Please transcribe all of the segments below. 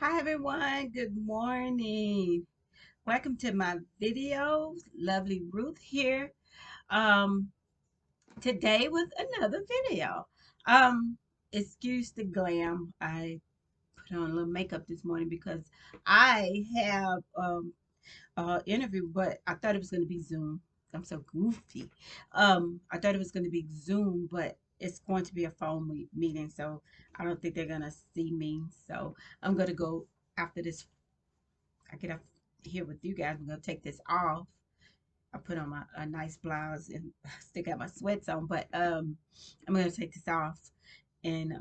Hi everyone, good morning. Welcome to my video. Lovely Ruth here. Um Today with another video. Um Excuse the glam. I put on a little makeup this morning because I have interview, but I thought it was going to be Zoom. I'm so goofy. I thought it was going to be Zoom, but it's going to be a phone meeting, so I don't think they're going to see me. So I'm going to go after this. I get up here with you guys. I'm gonna take this off. I put on my a nice blouse and still got my sweats on, but I'm gonna take this off and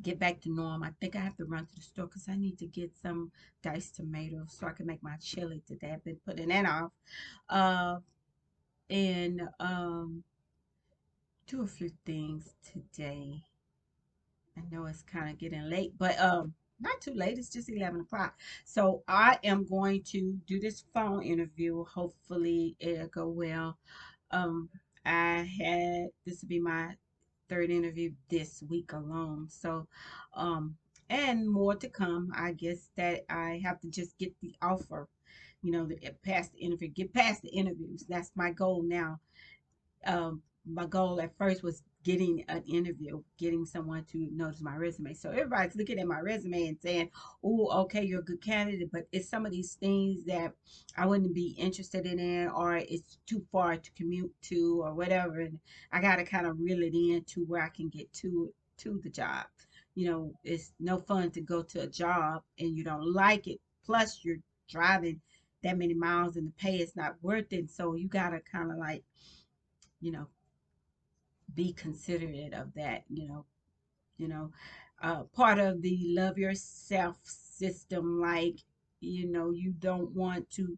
get back to normal. I think I have to run to the store because I need to get some diced tomatoes so I can make my chili today. I've been putting that off. Uh, and Do a few things today. I know it's kind of getting late, but not too late. It's just 11 o'clock. So I am going to do this phone interview. Hopefully it'll go well. Um, I had this will be my third interview this week alone. So and more to come. I guess that I have to just get the offer, past the interview, get past the interviews. That's my goal now. My goal at first was getting an interview, getting someone to notice my resume. So everybody's looking at my resume and saying, "Oh, okay, you're a good candidate," but it's some of these things that I wouldn't be interested in, or it's too far to commute to, or whatever. And I got to kind of reel it in to where I can get to the job. It's no fun to go to a job and you don't like it. Plus, you're driving that many miles and the pay is not worth it. So you got to kind of like, you know, be considerate of that, you know, part of the love yourself system, like, you don't want to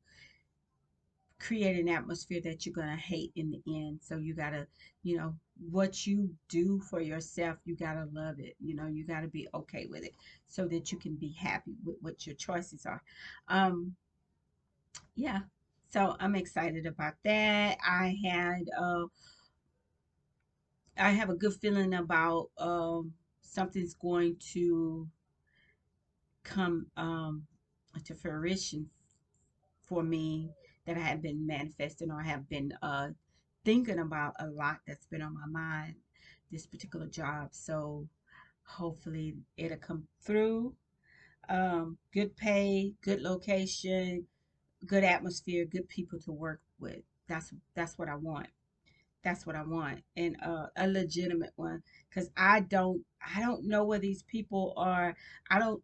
create an atmosphere that you're going to hate in the end. So you got to, you know, what you do for yourself, you got to love it. You got to be okay with it so that you can be happy with what your choices are. Um, yeah. So I'm excited about that. I have a good feeling about something's going to come to fruition for me that I have been manifesting or have been thinking about a lot that's been on my mind, this particular job. So hopefully it'll come through. Good pay, good location, good atmosphere, good people to work with. That's what I want. That's what I want, and a legitimate one, because I don't know where these people are. I don't,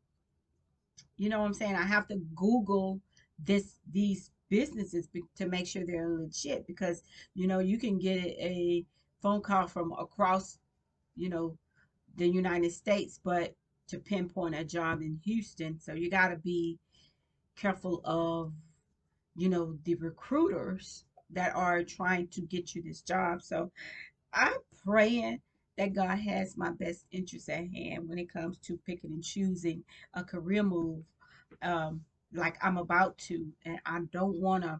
you know what I'm saying. I have to Google these businesses to make sure they're legit, because you can get a phone call from across you know the United States, but to pinpoint a job in Houston, so you got to be careful of the recruiters that are trying to get you this job. So I'm praying that God has my best interest at hand when it comes to picking and choosing a career move, um, like I'm about to. And I don't want to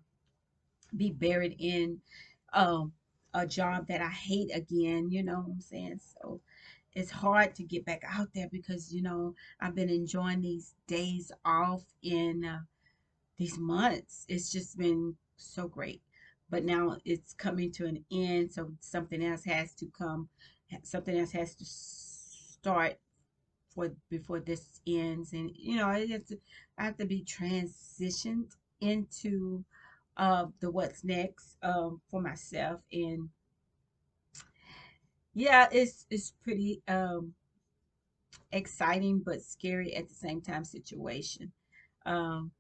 be buried in um, a job that I hate again. You know what I'm saying? So it's hard to get back out there because, I've been enjoying these days off in these months. It's just been so great. But now it's coming to an end, so something else has to come. Something else has to start for before this ends, and I have to be transitioned into the what's next for myself. And yeah, it's pretty exciting but scary at the same time situation. Um,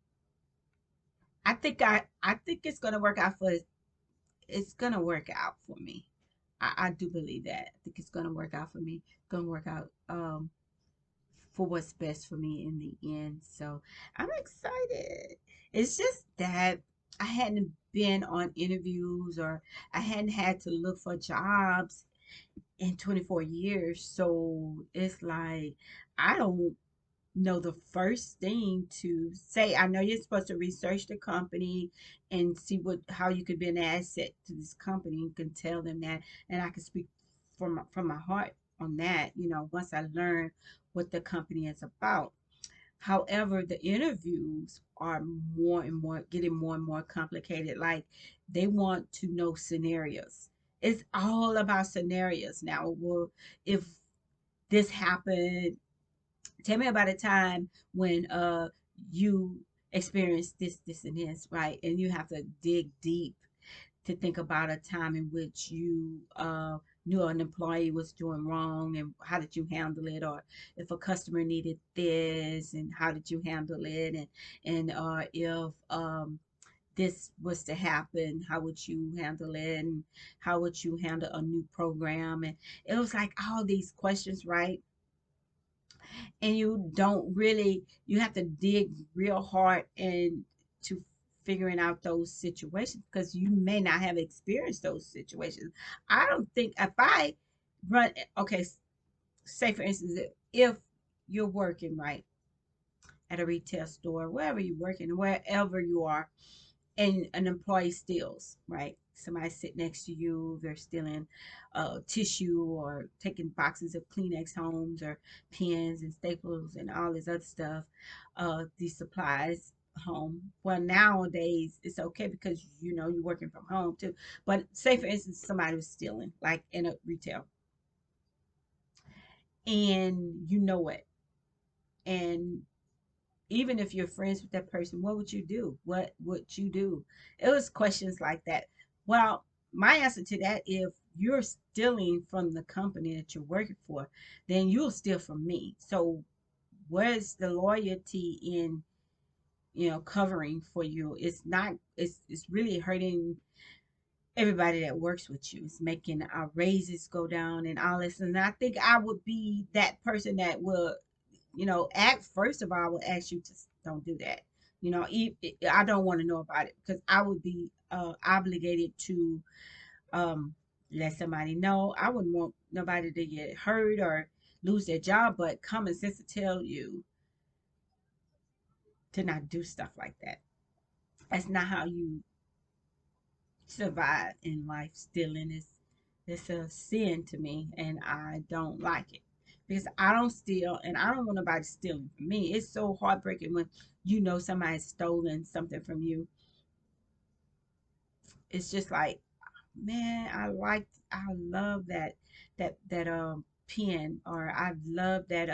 I think it's gonna work out for me. I do believe that. I think it's gonna work out for me. It's gonna work out for what's best for me in the end. So I'm excited. It's just that I hadn't been on interviews, or I hadn't had to look for jobs in 24 years. So it's like I don't know the first thing to say. I know you're supposed to research the company and see how you could be an asset to this company. You can tell them that, and I can speak from my heart on that. Once I learn what the company is about. However, the interviews are more and more getting more and more complicated. Like they want to know scenarios. It's all about scenarios now. Well, if this happened, tell me about a time when you experienced this, and this, right? And you have to dig deep to think about a time in which you knew an employee was doing wrong and how did you handle it, or if a customer needed this and how did you handle it, and if this was to happen, how would you handle it, and how would you handle a new program. And it was like all these questions, right? And you don't really, you have to dig real hard and to figuring out those situations because you may not have experienced those situations. I don't think if I run, okay, say for instance, if you're working, right, at a retail store, wherever you're working, wherever you are, and an employee steals, right? Somebody sit next to you, they're stealing tissue or taking boxes of Kleenex homes or pens and staples and all this other stuff, these supplies home. Well, nowadays it's okay because you know you're working from home too. But say for instance, somebody was stealing, like in a retail, and you know it, and even if you're friends with that person, what would you do? What would you do? It was questions like that. Well, my answer to that, if you're stealing from the company that you're working for, then you'll steal from me. So where's the loyalty in, covering for you? It's not, it's really hurting everybody that works with you. It's making our raises go down and all this. And I think I would be that person that will, act first of all, I would ask you to don't do that. I don't want to know about it because I would be obligated to um, let somebody know. I wouldn't want nobody to get hurt or lose their job, but common sense to tell you to not do stuff like that. That's not how you survive in life. Stealing is it's a sin to me, and I don't like it because I don't steal, and I don't want nobody stealing from me. It's so heartbreaking when you know somebody's stolen something from you. It's just like, man, I love that pen, or I love that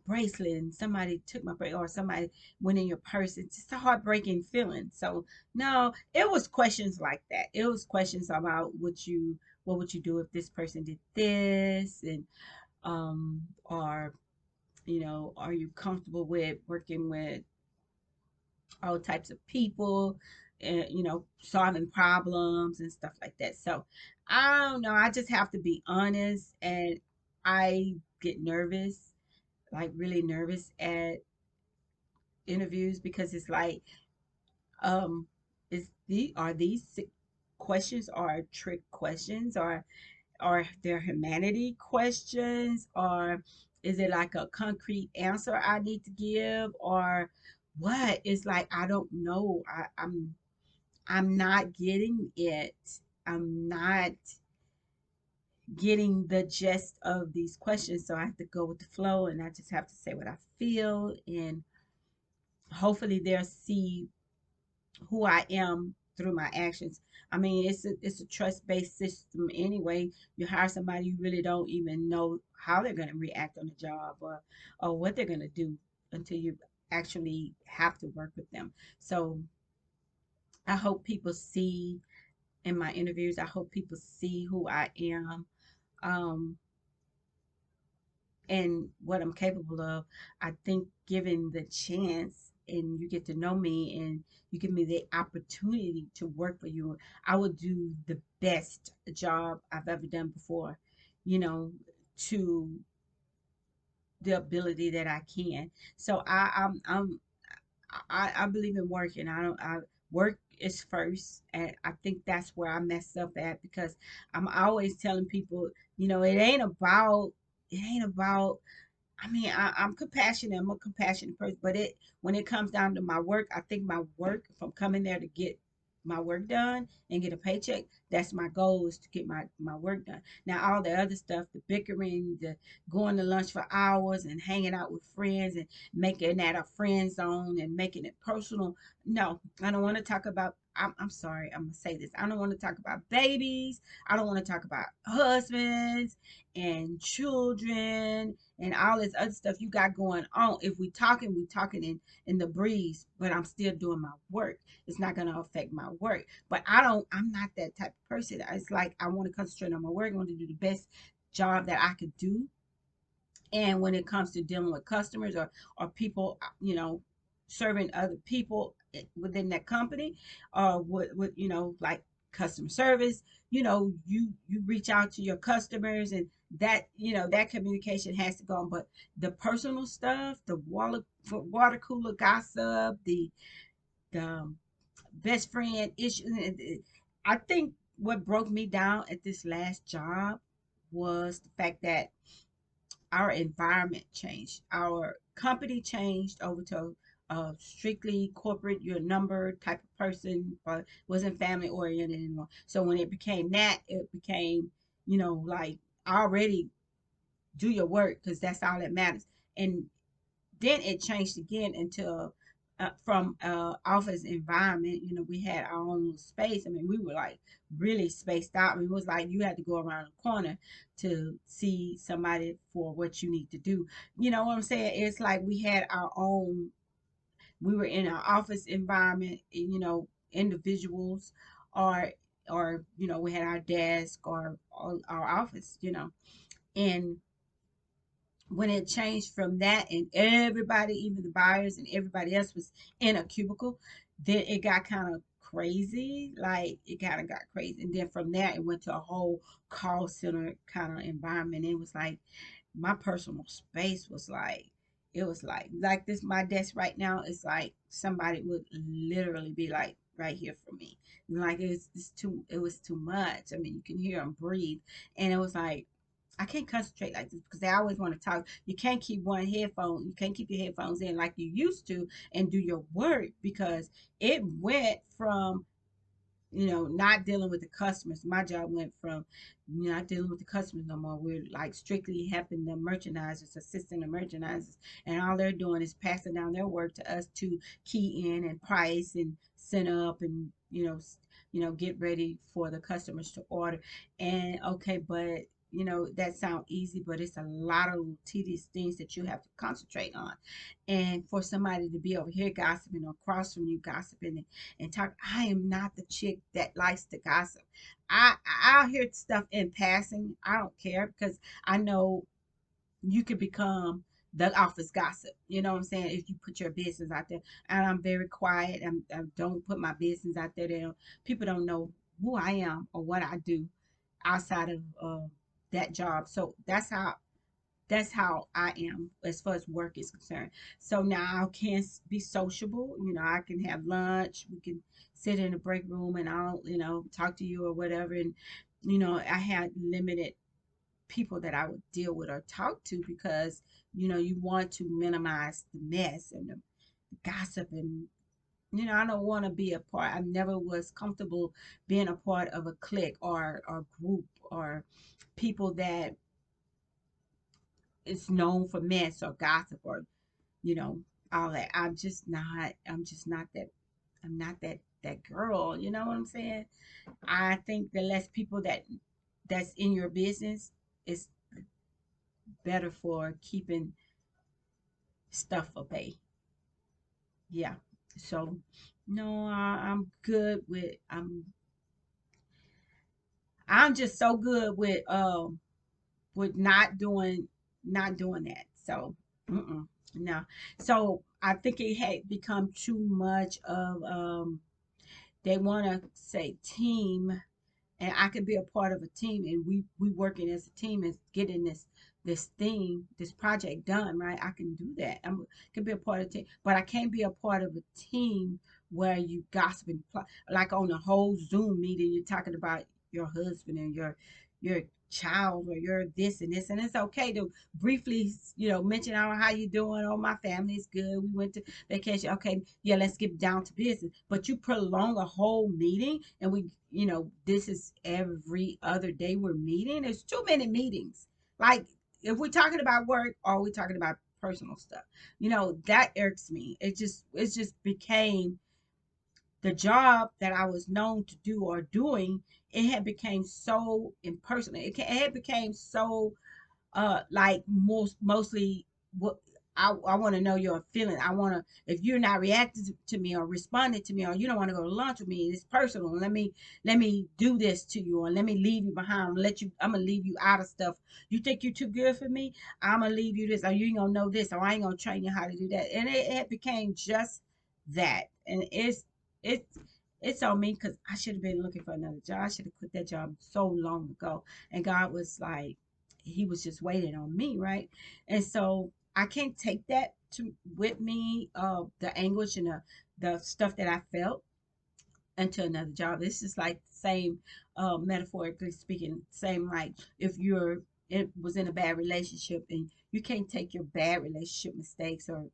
bracelet, and somebody took my bracelet, or somebody went in your purse. It's just a heartbreaking feeling. So no, it was questions like that. It was questions about what would you do if this person did this, and or are you comfortable with working with all types of people, and solving problems and stuff like that. So I don't know, I just have to be honest, and I get nervous, like really nervous at interviews because it's like, um are these questions are trick questions, or are there humanity questions, or is it like a concrete answer I need to give, or what? It's like I don't know. I'm not getting it. I'm not getting the gist of these questions, so I have to go with the flow, and I just have to say what I feel, and hopefully they'll see who I am through my actions. I mean, it's a trust based system anyway. You hire somebody, you really don't even know how they're going to react on the job, or what they're going to do until you actually have to work with them. So I hope people see in my interviews. I hope people see who I am, um, and what I'm capable of. I think given the chance and you get to know me and you give me the opportunity to work for you, I will do the best job I've ever done before, you know, to the ability that I can. So I believe in working. I don't I work is first, and I think that's where I mess up at because I'm always telling people, it ain't about I mean, I'm compassionate. I'm a compassionate person, but it when it comes down to my work, I think my work, if I'm coming there to get my work done and get a paycheck. That's my goal, is to get my work done. Now all the other stuff, the bickering, the going to lunch for hours and hanging out with friends and making that a friend zone and making it personal. No, I don't want to talk about. I'm sorry, I'm gonna say this. I don't want to talk about babies. I don't want to talk about husbands and children and all this other stuff you got going on. If we talking in the breeze, but I'm still doing my work. It's not going to affect my work. But I'm not that type of person. It's like I want to concentrate on my work. I want to do the best job that I could do. And when it comes to dealing with customers or people, serving other people within that company, with like customer service, you reach out to your customers, and that communication has to go on. But the personal stuff, the water cooler gossip, the best friend issue, I think what broke me down at this last job was the fact that our environment changed. Our company changed over to strictly corporate, your number type of person, but wasn't family oriented anymore. So when it became that, it became, like, already do your work because that's all that matters. And then it changed again into from office environment. We had our own space. I mean, we were like really spaced out. I mean, it was like you had to go around the corner to see somebody for what you need to do. You know what I'm saying? It's like we had our own. We were in our office environment. Individuals, or we had our desk or our office. And when it changed from that, and everybody, even the buyers and everybody else, was in a cubicle, then it got kind of crazy. Like, it kind of got crazy. And then from there, it went to a whole call center kind of environment. It was like my personal space was like, it was like this, my desk right now is like somebody would literally be like right here for me. Like, it was too much. I mean, you can hear them breathe. And it was like, I can't concentrate like this because they always want to talk. You can't keep you can't keep your headphones in like you used to and do your work, because it went from, not dealing with the customers. My job went from not dealing with the customers no more. We're like strictly helping the merchandisers, assisting the merchandisers, and all they're doing is passing down their work to us to key in and price and send up and get ready for the customers to order. And okay, but that sounds easy, but it's a lot of little tedious things that you have to concentrate on. And for somebody to be over here gossiping or across from you gossiping and talk. I am not the chick that likes to gossip. I'll hear stuff in passing. I don't care, because I know you could become the office gossip. You know what I'm saying? If you put your business out there, and I'm very quiet. I don't put my business out there. People don't know who I am or what I do outside of that job. So that's how I am as far as work is concerned. So now I can be sociable. I can have lunch. We can sit in the break room and I'll, talk to you or whatever. And, I had limited people that I would deal with or talk to, because, you want to minimize the mess and the gossip. And, I don't want to be a part. I never was comfortable being a part of a clique or group or people that is known for mess or gossip or you know, all that. I'm just not that. I'm not that girl. You know what I'm saying? I think the less people that's in your business is better for keeping stuff at bay. Yeah. So no, I'm good with. I'm just so good with not doing that. So no. So I think it had become too much of they want to say team, and I could be a part of a team, and we working as a team and getting this project done, right? I can do that. Can be a part of a team, but I can't be a part of a team where you gossiping, like on the whole Zoom meeting. You're talking about your husband and your child or you're this and this, and it's okay to briefly, mention how you doing. Oh, my family's good. We went to vacation. Okay, yeah, let's get down to business. But you prolong a whole meeting, and this is every other day we're meeting. There's too many meetings. Like, if we're talking about work or we're talking about personal stuff, that irks me. It just became the job that I was known to do or doing. It had became so impersonal. It had became so like mostly what I want to know your feeling. I want to, if you're not reacting to me or responding to me, or you don't want to go to lunch with me, it's personal. Let me do this to you, or let me leave you behind. I'm gonna leave you out of stuff. You think you're too good for me? I'm gonna leave you this, or you ain't gonna know this, or I ain't gonna train you how to do that. And it became just that. And it's it's on me, because I should have been looking for another job. I should have quit that job so long ago. And God was like, he was just waiting on me, right? And so I can't take that to with me, the anguish and the stuff that I felt, into another job. This is like the same, metaphorically speaking, same like if it was in a bad relationship, and you can't take your bad relationship mistakes or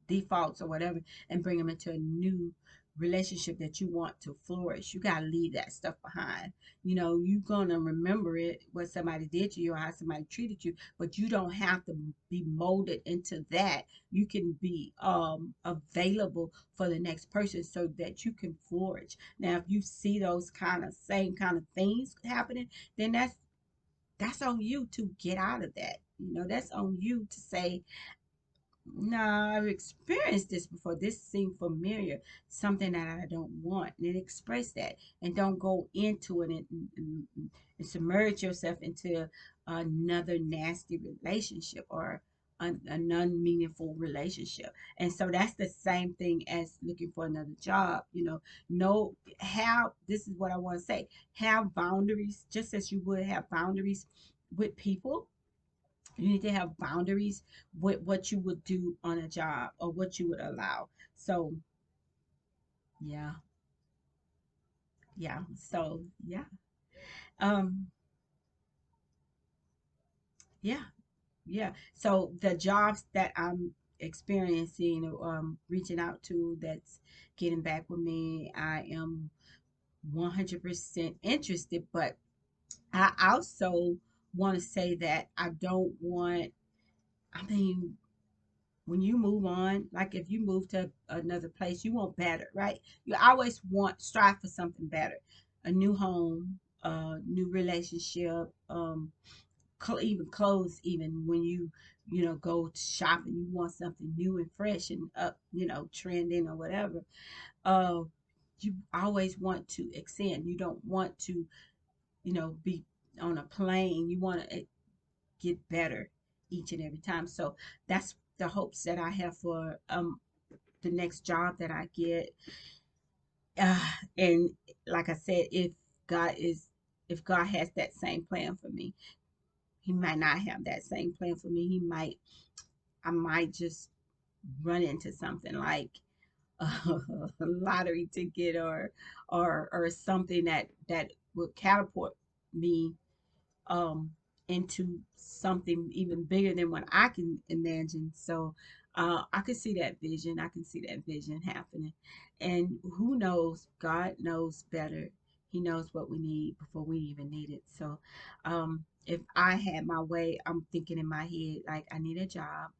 defaults or whatever and bring them into a new relationship that you want to flourish. You got to leave that stuff behind. You're going to remember it, what somebody did to you or how somebody treated you, but you don't have to be molded into that. You can be available for the next person so that you can flourish. Now, if you see those same kind of things happening, then that's on you to get out of that. That's on you to say, no, I've experienced this before. This seemed familiar, something that I don't want. And express that, and don't go into it and submerge yourself into another nasty relationship or a non-meaningful relationship. And so that's the same thing as looking for another job. No, this is what I want to say: have boundaries, just as you would have boundaries with people. You need to have boundaries with what you would do on a job or what you would allow. So, yeah, yeah. So, yeah. Um, yeah, yeah. So the jobs that I'm experiencing, reaching out to, that's getting back with me, I am 100% interested, but I also want to say that I don't want, I mean, when you move on, like if you move to another place, you want better, right? You always strive for something better, a new home, a new relationship, even clothes. Even when you go shopping, you want something new and fresh and up, trending or whatever. Uh, you always want to extend. You don't want to, be on a plane. You want to get better each and every time. So that's the hopes that I have for the next job that I get. Uh, and like I said, God is if God has that same plan for me, He might not have that same plan for me. I might just run into something like a lottery ticket, or something that would catapult me um into something even bigger than what I can imagine. So I can see that vision. I can see that vision happening. And who knows? God knows better. He knows what we need before we even need it. So if I had my way, I'm thinking in my head like I need a job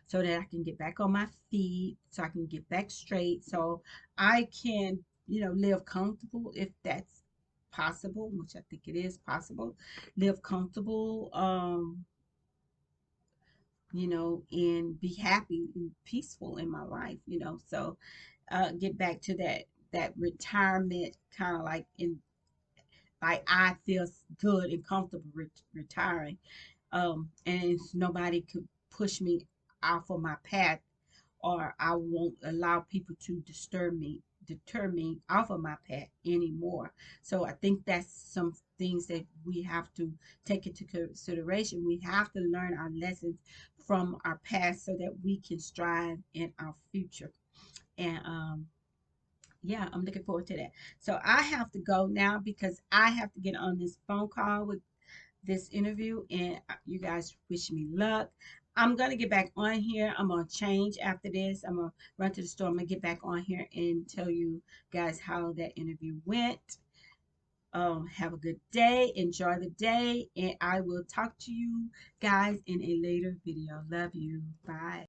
so that I can get back on my feet, so I can get back straight, so I can, live comfortable if that's possible, which I think it is possible. Live comfortable, and be happy and peaceful in my life, So get back to that retirement kind of like I feel good and comfortable retiring. And nobody could push me off of my path, or I won't allow people to deter me off of my path anymore. So I think that's some things that we have to take into consideration. We have to learn our lessons from our past so that we can strive in our future. And yeah, I'm looking forward to that. So I have to go now because I have to get on this phone call with this interview, and you guys wish me luck. I'm gonna get back on here. I'm gonna change after this. I'm gonna run to the store. I'm gonna get back on here and tell you guys how that interview went. Have a good day. Enjoy the day, and I will talk to you guys in a later video. Love you. Bye.